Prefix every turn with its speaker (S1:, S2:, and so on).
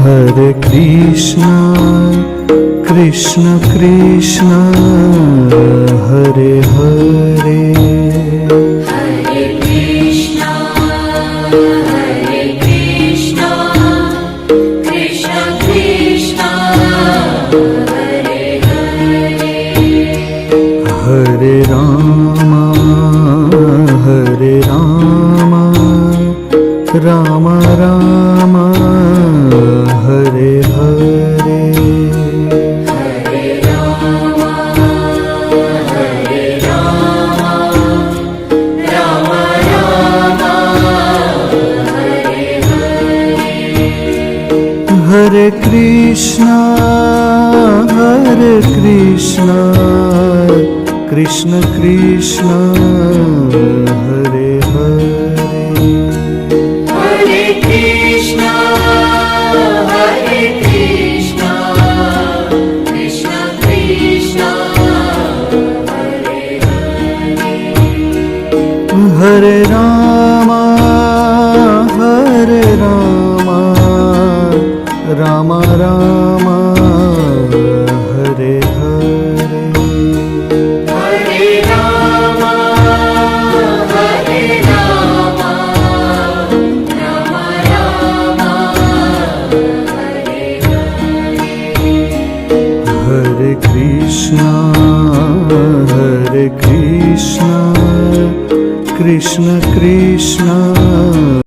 S1: Hare Krishna, Krishna Krishna, Hare Hare.
S2: Hare Krishna, Krishna Krishna, Hare Hare.
S1: Hare Rama, Rama Rama, Hare Hare.
S2: Hare Rama, Rama Rama, Hare Hare.
S1: Hare Krishna, Krishna Krishna, Hare Hare.
S2: Hare Krishna, Krishna Krishna, Hare Hare.
S1: Hare Rama, Rama Rama, Hare Hare.
S2: Hare Rama, Rama Rama, Hare Hare.
S1: Hare Krishna, Krishna Krishna,